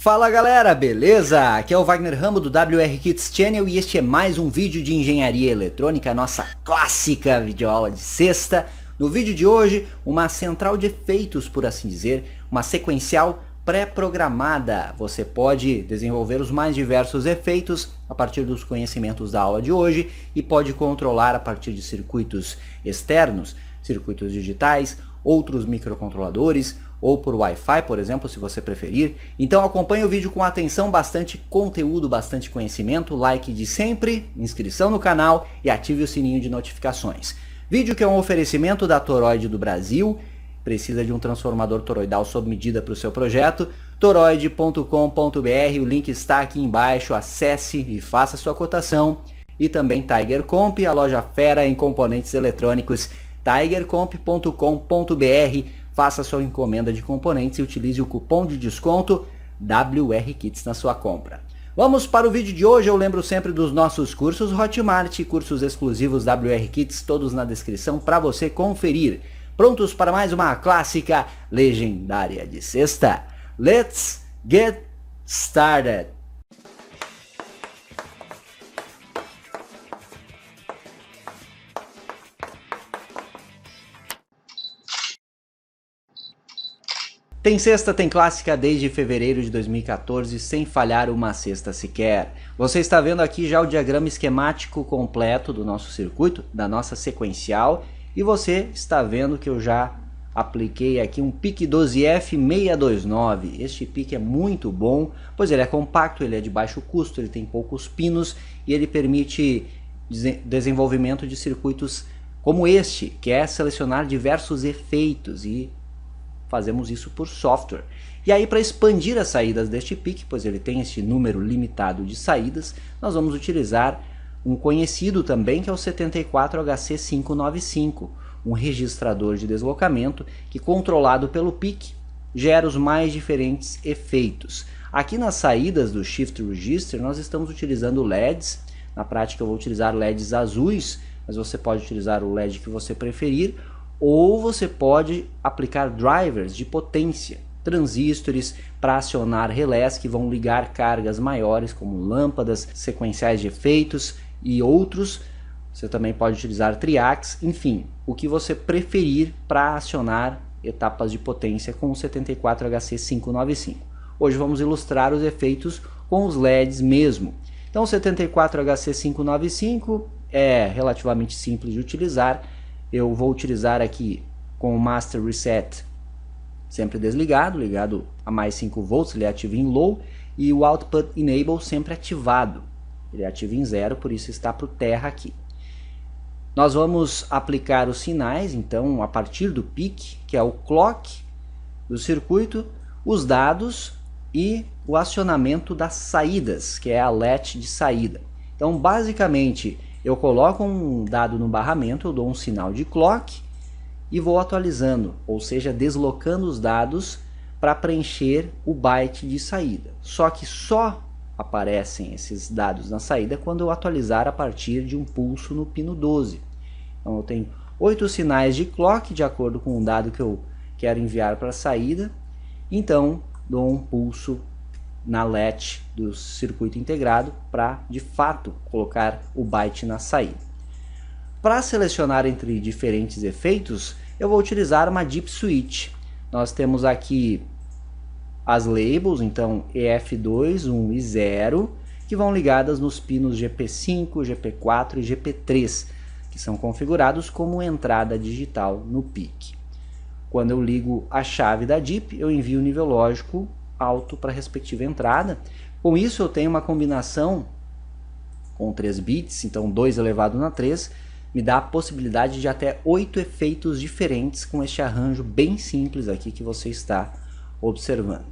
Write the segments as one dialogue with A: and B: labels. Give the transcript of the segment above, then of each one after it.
A: Fala galera, beleza? Aqui é o Wagner Rambo do WR Kits Channel e este é mais um vídeo de engenharia eletrônica, nossa clássica videoaula de sexta. No vídeo de hoje, uma central de efeitos, por assim dizer, uma sequencial pré-programada. Você pode desenvolver os mais diversos efeitos a partir dos conhecimentos da aula de hoje e pode controlar a partir de circuitos externos, circuitos digitais, outros microcontroladores, ou por Wi-Fi, por exemplo, se você preferir. Então acompanhe o vídeo com atenção, bastante conteúdo, bastante conhecimento, like de sempre, inscrição no canal e ative o sininho de notificações. Vídeo que é um oferecimento da Toroid do Brasil. Precisa de um transformador toroidal sob medida para o seu projeto? Toroid.com.br, o link está aqui embaixo, acesse e faça sua cotação. E também Tiger Comp, a loja fera em componentes eletrônicos, tigercomp.com.br. Faça sua encomenda de componentes e utilize o cupom de desconto WRKits na sua compra. Vamos para o vídeo de hoje. Eu lembro sempre dos nossos cursos Hotmart, cursos exclusivos WRKits, todos na descrição para você conferir. Prontos para mais uma clássica legendária de sexta? Let's get started! Tem sexta, tem clássica desde fevereiro de 2014, sem falhar uma sexta sequer. Você está vendo aqui já o diagrama esquemático completo do nosso circuito, da nossa sequencial, e você está vendo que eu já apliquei aqui um PIC 12F629. Este PIC é muito bom, pois ele é compacto, ele é de baixo custo, ele tem poucos pinos e ele permite desenvolvimento de circuitos como este, que é selecionar diversos efeitos, e fazemos isso por software. E aí, para expandir as saídas deste PIC, pois ele tem este número limitado de saídas, nós vamos utilizar um conhecido também, que é o 74HC595, um registrador de deslocamento que, controlado pelo PIC, gera os mais diferentes efeitos. Aqui nas saídas do Shift Register nós estamos utilizando LEDs. Na prática eu vou utilizar LEDs azuis, mas você pode utilizar o LED que você preferir, ou você pode aplicar drivers de potência, transistores para acionar relés que vão ligar cargas maiores, como lâmpadas, sequenciais de efeitos e outros. Você também pode utilizar triacs, enfim, o que você preferir para acionar etapas de potência com o 74HC595. Hoje vamos ilustrar os efeitos com os LEDs mesmo. Então o 74HC595 é relativamente simples de utilizar. Eu vou utilizar aqui com o Master Reset sempre desligado, ligado a mais 5 volts, ele é ativo em low, e o Output Enable sempre ativado, ele é ativo em 0, por isso está para o terra aqui. Nós vamos aplicar os sinais, então, a partir do PIC, que é o clock do circuito, os dados e o acionamento das saídas, que é a latch de saída. Então, basicamente, eu coloco um dado no barramento, eu dou um sinal de clock e vou atualizando, ou seja, deslocando os dados para preencher o byte de saída. Só que só aparecem esses dados na saída quando eu atualizar a partir de um pulso no pino 12. Então eu tenho 8 sinais de clock de acordo com o dado que eu quero enviar para a saída. Então dou um pulso na latch do circuito integrado para de fato colocar o byte na saída. Para selecionar entre diferentes efeitos, eu vou utilizar uma Deep Switch. Nós temos aqui as labels, então EF2, 1 e 0, que vão ligadas nos pinos GP5, GP4 e GP3, que são configurados como entrada digital no PIC. Quando eu ligo a chave da Deep, eu envio o nível lógico alto para a respectiva entrada. Com isso eu tenho uma combinação com 3 bits, então 2 elevado na 3, me dá a possibilidade de até 8 efeitos diferentes com este arranjo bem simples aqui que você está observando.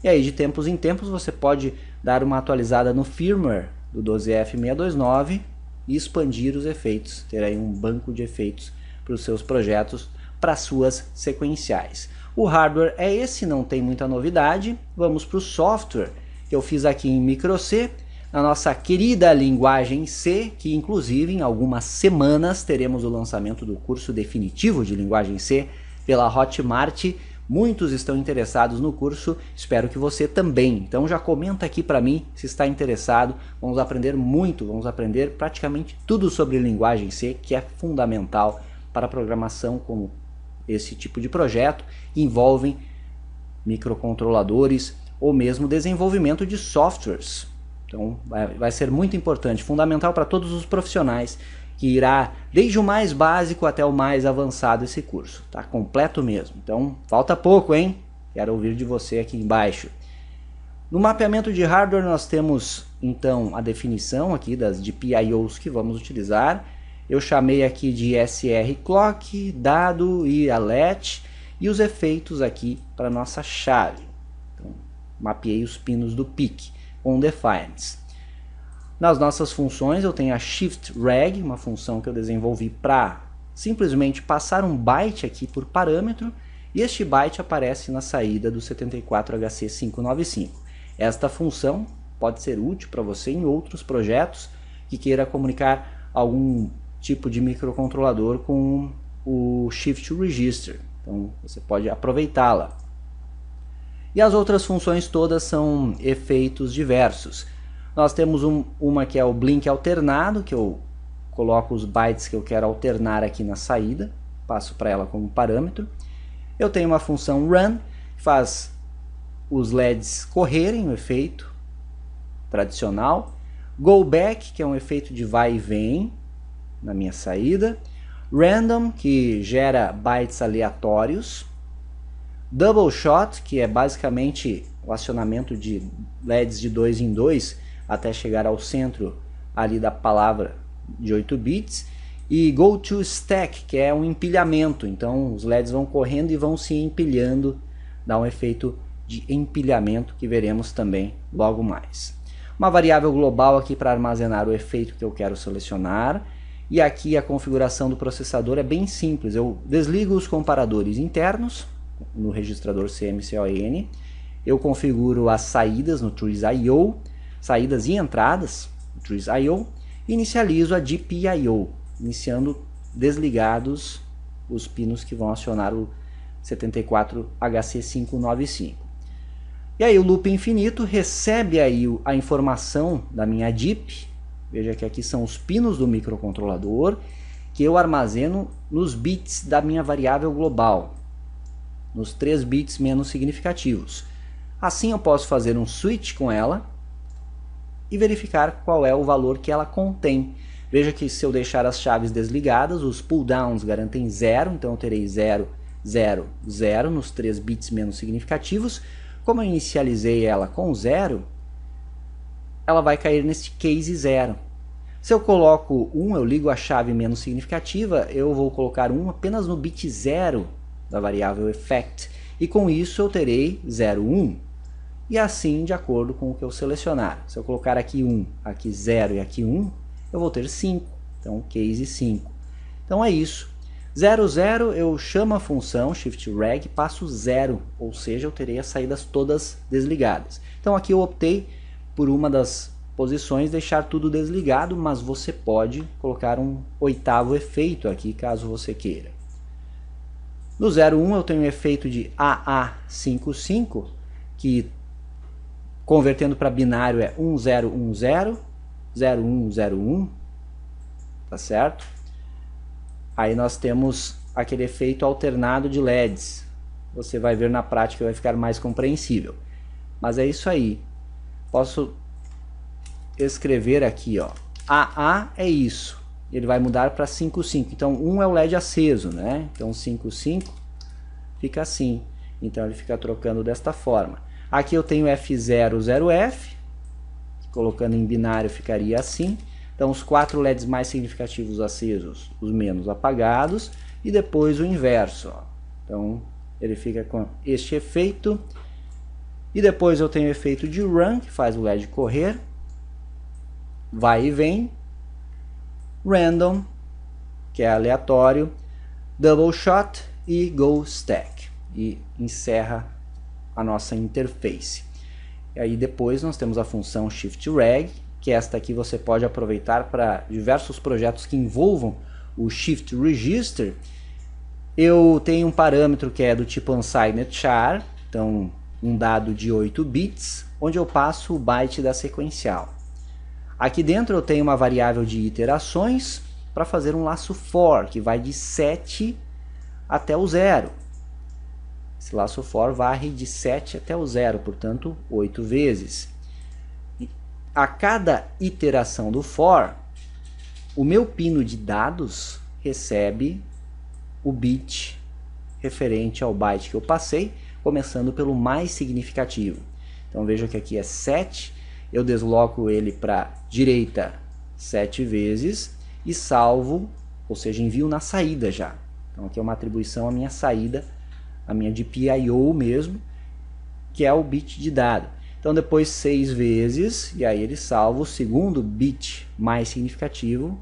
A: E aí de tempos em tempos você pode dar uma atualizada no firmware do 12F629 e expandir os efeitos, ter aí um banco de efeitos para os seus projetos, para suas sequenciais. O hardware é esse, não tem muita novidade. Vamos para o software, que eu fiz aqui em micro C, na nossa querida linguagem C, que inclusive em algumas semanas teremos o lançamento do curso definitivo de linguagem C pela Hotmart, Muitos estão interessados no curso, espero que você também. Então já comenta aqui para mim se está interessado. Vamos aprender muito, vamos aprender praticamente tudo sobre linguagem C, que é fundamental para a programação, como esse tipo de projeto envolvem microcontroladores ou mesmo desenvolvimento de softwares. Então vai ser muito importante, fundamental para todos os profissionais, que irá desde o mais básico até o mais avançado esse curso. Tá completo mesmo. Então falta pouco, hein? Quero ouvir de você aqui embaixo. No mapeamento de hardware nós temos então a definição aqui das GPIOs que vamos utilizar. Eu chamei aqui de SR Clock, dado e a latch, e os efeitos aqui para nossa chave. Então, mapeei os pinos do PIC com defines. Nas nossas funções eu tenho a shift_reg, uma função que eu desenvolvi para simplesmente passar um byte aqui por parâmetro, e este byte aparece na saída do 74HC595. Esta função pode ser útil para você em outros projetos que queira comunicar algum tipo de microcontrolador com o Shift Register. Então você pode aproveitá-la. E as outras funções todas são efeitos diversos. Nós temos uma que é o blink alternado, que eu coloco os bytes que eu quero alternar aqui na saída, passo para ela como parâmetro. Eu tenho uma função run, que faz os LEDs correrem, o efeito tradicional. Go back, que é um efeito de vai e vem na minha saída. Random, que gera bytes aleatórios. Double shot, que é basicamente o acionamento de LEDs de 2 em 2 até chegar ao centro ali da palavra de 8 bits. E go to stack, que é um empilhamento. Então os LEDs vão correndo e vão se empilhando, dá um efeito de empilhamento que veremos também logo mais. Uma variável global aqui para armazenar o efeito que eu quero selecionar. E aqui a configuração do processador é bem simples. Eu desligo os comparadores internos no registrador CMCON. Eu configuro as saídas no Trees.io, saídas e entradas no Trees.io. Inicializo a GPIO, iniciando desligados os pinos que vão acionar o 74HC595. E aí o loop infinito recebe aí a informação da minha DIP. Veja que aqui são os pinos do microcontrolador que eu armazeno nos bits da minha variável global, nos 3 bits menos significativos. Assim eu posso fazer um switch com ela e verificar qual é o valor que ela contém. Veja que se eu deixar as chaves desligadas, os pulldowns garantem 0, então eu terei 0, 0, 0 nos 3 bits menos significativos. Como eu inicializei ela com 0, ela vai cair neste case 0. Se eu coloco 1, eu ligo a chave menos significativa, eu vou colocar 1 apenas no bit 0 da variável effect. E com isso eu terei 0, 1. E assim de acordo com o que eu selecionar. Se eu colocar aqui 1, aqui 0 e aqui 1, eu vou ter 5. Então case 5. Então é isso. 0, 0 eu chamo a função shift_reg, passo 0, ou seja, eu terei as saídas todas desligadas. Então aqui eu optei por uma das posições deixar tudo desligado, mas você pode colocar um 8º efeito aqui, caso você queira. No 01 eu tenho um efeito de AA55, que convertendo para binário é 1010, 0101, tá certo? Aí nós temos aquele efeito alternado de LEDs. Você vai ver na prática, vai ficar mais compreensível. Mas é isso aí. Posso escrever aqui, ó, AA é isso. Ele vai mudar para 55. Então 1 é o LED aceso, né? Então 55 fica assim. Então ele fica trocando desta forma. Aqui eu tenho F00F, colocando em binário ficaria assim. Então os 4 LEDs mais significativos acesos, os menos apagados, e depois o inverso, ó. Então ele fica com este efeito. E depois eu tenho o efeito de run, que faz o LED correr, vai e vem, random, que é aleatório, double shot e go stack, e encerra a nossa interface. E aí depois nós temos a função shift_reg, que esta aqui você pode aproveitar para diversos projetos que envolvam o Shift Register. Eu tenho um parâmetro que é do tipo unsigned char, então um dado de 8 bits, onde eu passo o byte da sequencial. Aqui dentro eu tenho uma variável de iterações para fazer um laço for, que vai de 7 até o 0. Esse laço for varre de 7 até o 0, portanto 8 vezes. E a cada iteração do for, o meu pino de dados recebe o bit referente ao byte que eu passei, começando pelo mais significativo. Então veja que aqui é 7, eu desloco ele para a direita 7 vezes e salvo, ou seja, envio na saída já. Então aqui é uma atribuição à minha saída, a minha GPIO mesmo, que é o bit de dado. Então depois 6 vezes, e aí ele salva o segundo bit mais significativo,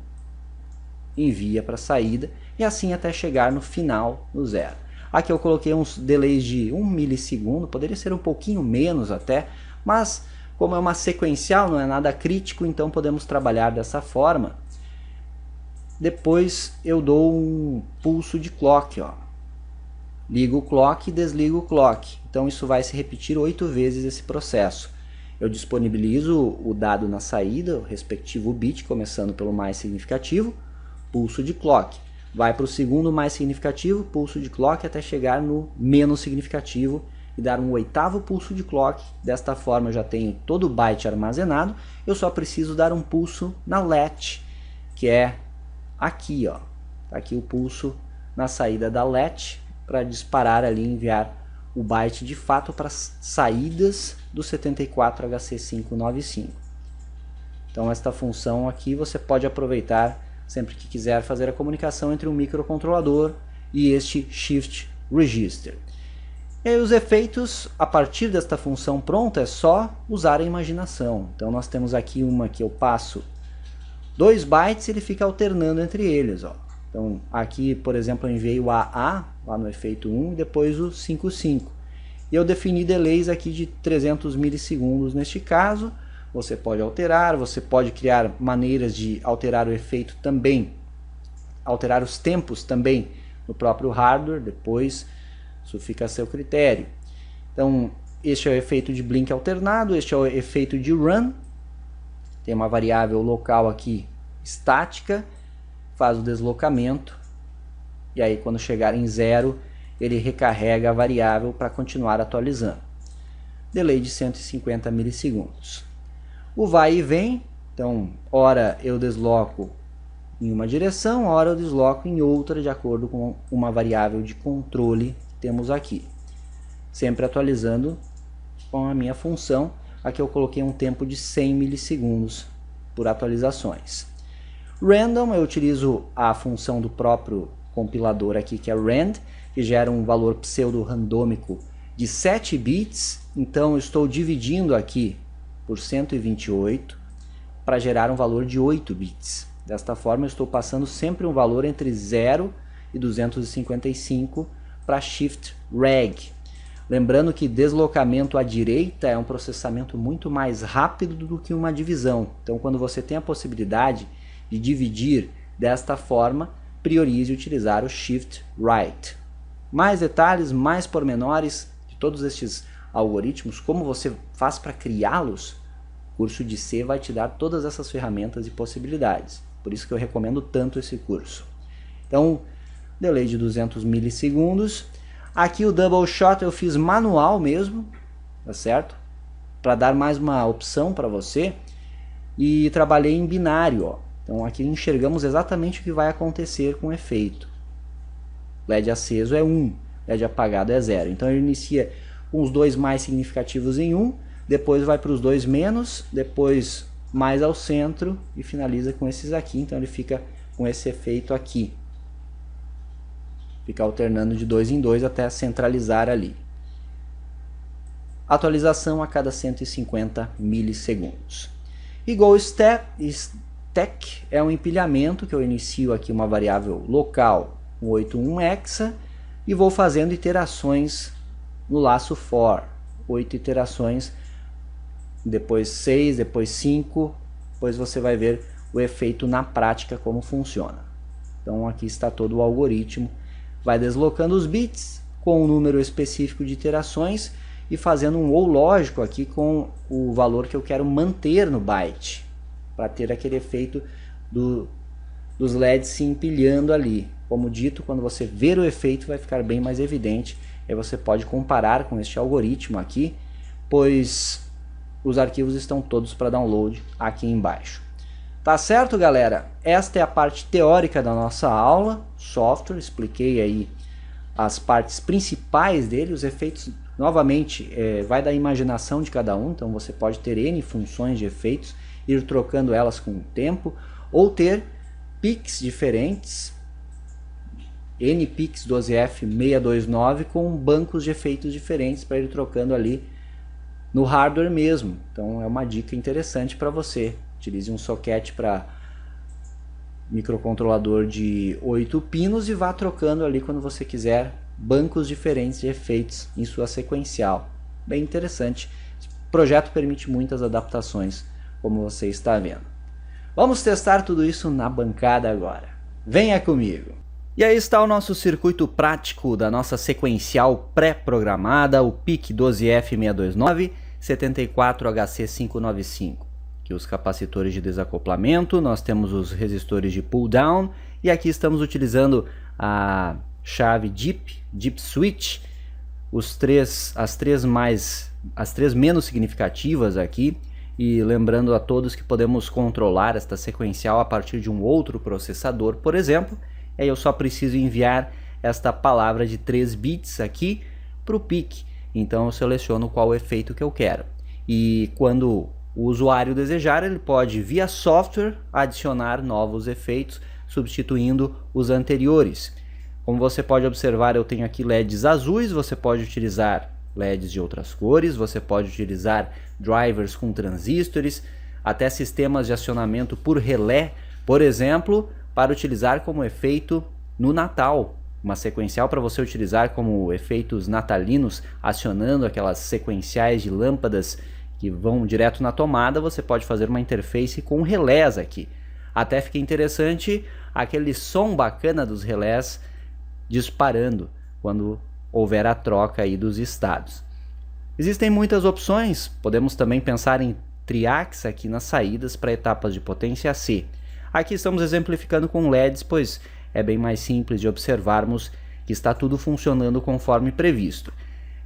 A: envia para a saída, e assim até chegar no final, no 0. Aqui eu coloquei uns delays de 1 milissegundo, poderia ser um pouquinho menos até, mas como é uma sequencial, não é nada crítico, então podemos trabalhar dessa forma. Depois eu dou um pulso de clock, ó. Ligo o clock e desligo o clock. Então isso vai se repetir 8 vezes esse processo. Eu disponibilizo o dado na saída, o respectivo bit, começando pelo mais significativo, pulso de clock. Vai para o segundo mais significativo, pulso de clock, até chegar no menos significativo e dar um 8º pulso de clock. Desta forma eu já tenho todo o byte armazenado, eu só preciso dar um pulso na latch, que é aqui, ó. Tá aqui o pulso na saída da latch para disparar ali e enviar o byte de fato para as saídas do 74HC595. Então esta função aqui você pode aproveitar sempre que quiser fazer a comunicação entre um microcontrolador e este Shift Register. E aí os efeitos, a partir desta função pronta, é só usar a imaginação. Então nós temos aqui uma que eu passo 2 bytes e ele fica alternando entre eles, ó. Então aqui, por exemplo, eu enviei o AA, lá no efeito 1, e depois o 55. E eu defini delays aqui de 300 milissegundos neste caso. Você pode alterar, você pode criar maneiras de alterar o efeito também, alterar os tempos também no próprio hardware, depois isso fica a seu critério. Então este é o efeito de blink alternado, este é o efeito de run, tem uma variável local aqui estática, faz o deslocamento, e aí quando chegar em 0, ele recarrega a variável para continuar atualizando. Delay de 150 milissegundos. O vai e vem, então, ora eu desloco em uma direção, ora eu desloco em outra, de acordo com uma variável de controle que temos aqui. Sempre atualizando com a minha função. Aqui eu coloquei um tempo de 100 milissegundos por atualizações. Random, eu utilizo a função do próprio compilador aqui, que é rand, que gera um valor pseudo-randômico de 7 bits. Então eu estou dividindo aqui por 128 para gerar um valor de 8 bits. Desta forma eu estou passando sempre um valor entre 0 e 255 para Shift Reg. Lembrando que deslocamento à direita é um processamento muito mais rápido do que uma divisão. Então quando você tem a possibilidade de dividir desta forma, priorize utilizar o Shift Right. Mais detalhes, mais pormenores de todos estes algoritmos, como você faz para criá-los, o curso de C vai te dar todas essas ferramentas e possibilidades. Por isso que eu recomendo tanto esse curso. Então, delay de 200 milissegundos. Aqui o double shot eu fiz manual mesmo, tá certo? Para dar mais uma opção para você. E trabalhei em binário, ó. Então aqui enxergamos exatamente o que vai acontecer com o efeito. LED aceso é 1, LED apagado é 0. Então ele inicia com os dois mais significativos em 1, depois vai para os dois menos, depois mais ao centro e finaliza com esses aqui. Então ele fica com esse efeito aqui. Fica alternando de 2 em 2 até centralizar ali. Atualização a cada 150 milissegundos. E Go Stack é um empilhamento que eu inicio aqui uma variável local, um 81 hexa, e vou fazendo iterações no laço for. 8 iterações, depois 6, depois 5, depois você vai ver o efeito na prática como funciona. Então aqui está todo o algoritmo vai deslocando os bits com um número específico de iterações e fazendo um ou lógico aqui com o valor que eu quero manter no byte, para ter aquele efeito dos LEDs se empilhando ali. Como dito, quando você ver o efeito vai ficar bem mais evidente. Aí você pode comparar com este algoritmo aqui, pois os arquivos estão todos para download aqui embaixo. Tá certo, galera? Esta é a parte teórica da nossa aula, software. Expliquei aí as partes principais dele. Os efeitos, novamente, vai da imaginação de cada um. Então você pode ter N funções de efeitos, ir trocando elas com o tempo, ou ter picks diferentes, NPix 12F629 com bancos de efeitos diferentes para ir trocando ali no hardware mesmo. Então é uma dica interessante para você. Utilize um socket para microcontrolador de 8 pinos e vá trocando ali quando você quiser bancos diferentes de efeitos em sua sequencial. Bem interessante. O projeto permite muitas adaptações, como você está vendo. Vamos testar tudo isso na bancada agora. Venha comigo! E aí está o nosso circuito prático da nossa sequencial pré-programada, o PIC 12F629 74HC595. Aqui os capacitores de desacoplamento, nós temos os resistores de pull down e aqui estamos utilizando a chave DIP switch, as três menos significativas aqui, e lembrando a todos que podemos controlar esta sequencial a partir de um outro processador, por exemplo. Aí eu só preciso enviar esta palavra de 3 bits aqui para o PIC. Então eu seleciono qual efeito que eu quero. E quando o usuário desejar, ele pode, via software, adicionar novos efeitos, substituindo os anteriores. Como você pode observar, eu tenho aqui LEDs azuis, você pode utilizar LEDs de outras cores, você pode utilizar drivers com transistores, até sistemas de acionamento por relé, por exemplo, para utilizar como efeito no Natal. Uma sequencial para você utilizar como efeitos natalinos, acionando aquelas sequenciais de lâmpadas que vão direto na tomada. Você pode fazer uma interface com relés aqui. Até fica interessante aquele som bacana dos relés disparando quando houver a troca aí dos estados. Existem muitas opções. Podemos também pensar em triacs aqui nas saídas para etapas de potência C. Aqui estamos exemplificando com LEDs, pois é bem mais simples de observarmos que está tudo funcionando conforme previsto.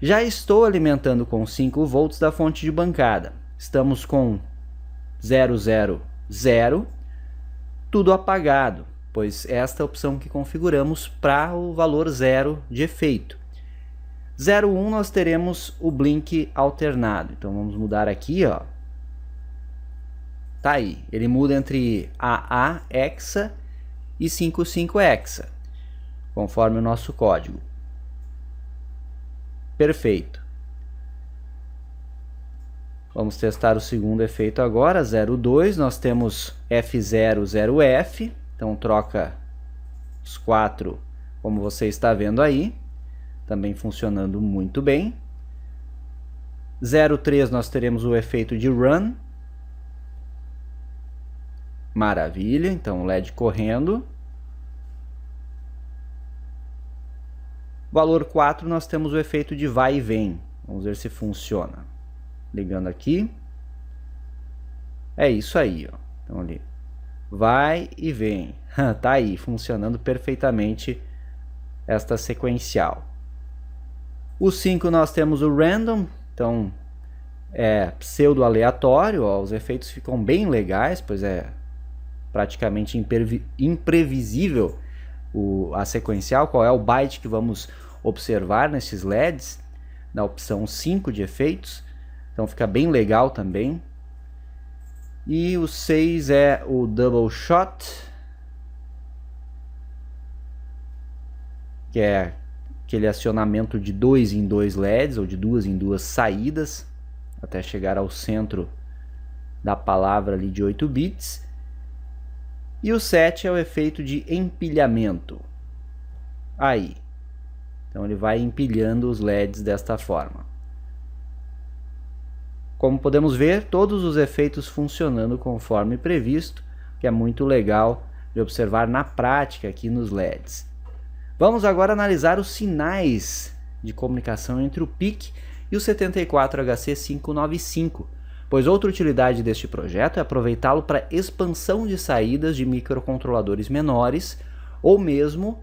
A: Já estou alimentando com 5 volts da fonte de bancada. Estamos com 000, tudo apagado, pois esta é a opção que configuramos para o valor 0 de efeito. 01 nós teremos o blink alternado. Então vamos mudar aqui, ó. Tá aí, ele muda entre AA hexa e 55 hexa, conforme o nosso código. Perfeito. Vamos testar o segundo efeito agora, 02, nós temos F0, 0F, então troca os 4, como você está vendo aí, também funcionando muito bem. 03 nós teremos o efeito de run. Maravilha, então LED correndo. Valor 4 nós temos o efeito de vai e vem. Vamos ver se funciona. Ligando aqui. É isso aí, ó. Então ali vai e vem. Tá aí, funcionando perfeitamente esta sequencial. O 5 nós temos o random, então é pseudo aleatório, ó. Os efeitos ficam bem legais, pois é praticamente imprevisível a sequencial, qual é o byte que vamos observar nesses LEDs, na opção 5 de efeitos, então fica bem legal também. E o 6 é o double shot, que é aquele acionamento de 2 em 2 LEDs, ou de 2 em 2 saídas, até chegar ao centro da palavra ali de 8 bits. E o 7 é o efeito de empilhamento. Aí. Então ele vai empilhando os LEDs desta forma. Como podemos ver, todos os efeitos funcionando conforme previsto, que é muito legal de observar na prática aqui nos LEDs. Vamos agora analisar os sinais de comunicação entre o PIC e o 74HC595, pois outra utilidade deste projeto é aproveitá-lo para expansão de saídas de microcontroladores menores ou mesmo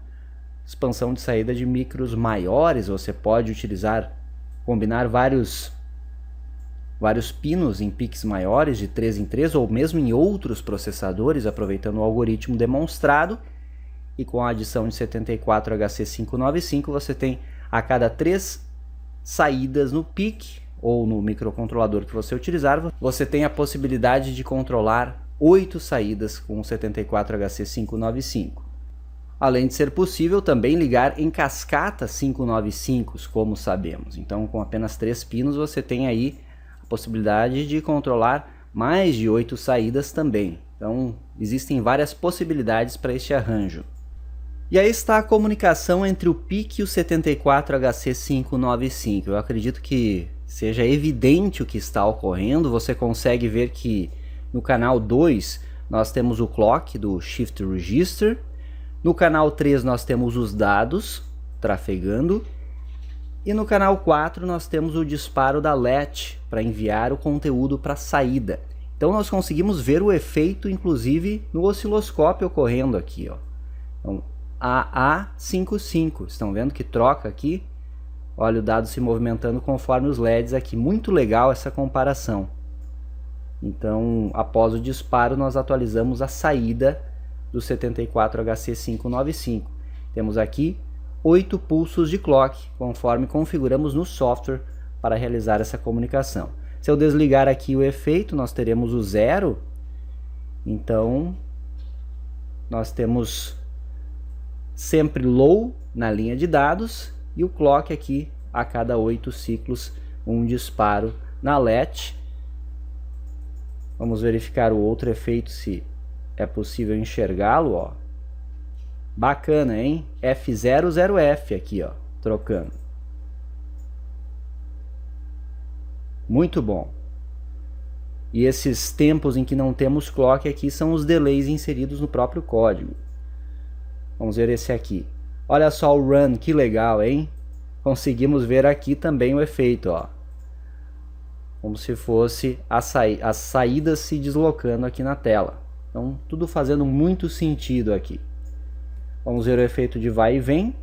A: expansão de saída de micros maiores. Você pode combinar vários pinos em PICs maiores de 3 em 3 ou mesmo em outros processadores, aproveitando o algoritmo demonstrado. E com a adição de 74HC595 você tem a cada 3 saídas no PIC ou no microcontrolador que você utilizar, você tem a possibilidade de controlar 8 saídas com o 74HC595. Além de ser possível também ligar em cascata 595s, como sabemos. Então, com apenas 3 pinos você tem aí a possibilidade de controlar mais de 8 saídas também. Então, existem várias possibilidades para este arranjo. E aí está a comunicação entre o PIC e o 74HC595. Eu acredito que seja evidente o que está ocorrendo. Você consegue ver que no canal 2 nós temos o clock do Shift Register. No canal 3 nós temos os dados trafegando. E no canal 4 nós temos o disparo da latch para enviar o conteúdo para a saída. Então nós conseguimos ver o efeito inclusive no osciloscópio ocorrendo aqui, ó. Então, AA55, estão vendo que troca aqui? Olha o dado se movimentando conforme os LEDs aqui. Muito legal essa comparação. Então, após o disparo, nós atualizamos a saída do 74HC595. Temos aqui 8 pulsos de clock, conforme configuramos no software para realizar essa comunicação. Se eu desligar aqui o efeito, nós teremos o 0. Então, nós temos sempre low na linha de dados e o clock aqui a cada 8 ciclos um disparo na latch. Vamos verificar o outro efeito se é possível enxergá-lo, ó. Bacana, hein? F00F aqui, ó, trocando. Muito bom. E esses tempos em que não temos clock aqui são os delays inseridos no próprio código. Vamos ver esse aqui. Olha só o run, que legal, hein? Conseguimos ver aqui também o efeito, ó. Como se fosse as saídas se deslocando aqui na tela. Então, tudo fazendo muito sentido aqui. Vamos ver o efeito de vai e vem.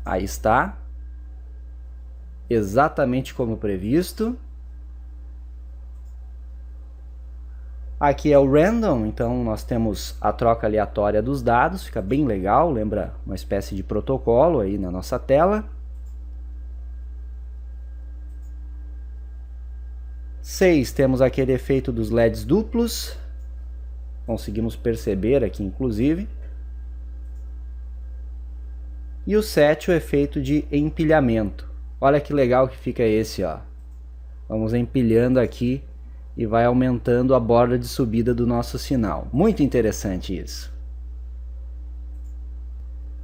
A: Aí está. Exatamente como previsto. Aqui é o random, então nós temos a troca aleatória dos dados, fica bem legal, lembra uma espécie de protocolo aí na nossa tela. 6, temos aquele efeito dos LEDs duplos, conseguimos perceber aqui inclusive. E o 7, o efeito de empilhamento. Olha que legal que fica esse, ó. Vamos empilhando aqui e vai aumentando a borda de subida do nosso sinal. Muito interessante isso.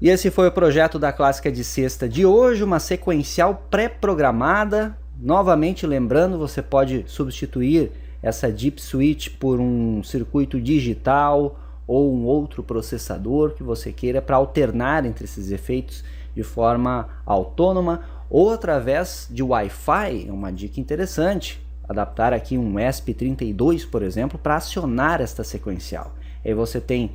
A: E esse foi o projeto da Clássica de Sexta de hoje, uma sequencial pré-programada. Novamente lembrando, você pode substituir essa Deep Switch por um circuito digital ou um outro processador que você queira para alternar entre esses efeitos de forma autônoma ou através de Wi-Fi, é uma dica interessante. Adaptar aqui um ESP32, por exemplo, para acionar esta sequencial. Aí você tem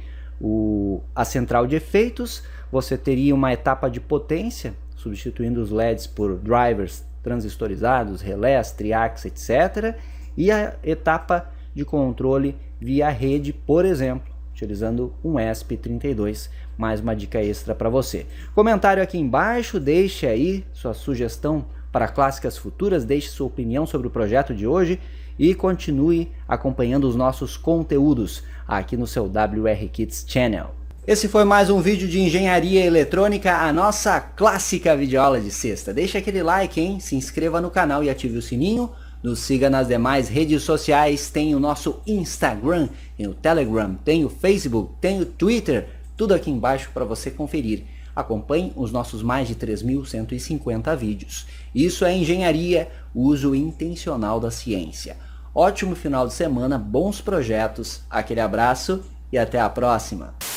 A: a central de efeitos, você teria uma etapa de potência, substituindo os LEDs por drivers transistorizados, relés, triacs, etc. E a etapa de controle via rede, por exemplo, utilizando um ESP32. Mais uma dica extra para você. Comentário aqui embaixo, deixe aí sua sugestão para clássicas futuras, deixe sua opinião sobre o projeto de hoje e continue acompanhando os nossos conteúdos aqui no seu WR Kids Channel. Esse foi mais um vídeo de engenharia eletrônica, a nossa clássica videoaula de sexta. Deixe aquele like, hein? Se inscreva no canal e ative o sininho. Nos siga nas demais redes sociais, tem o nosso Instagram, tem o Telegram, tem o Facebook, tem o Twitter, tudo aqui embaixo para você conferir. Acompanhe os nossos mais de 3.150 vídeos. Isso é engenharia, uso intencional da ciência. Ótimo final de semana, bons projetos, aquele abraço e até a próxima!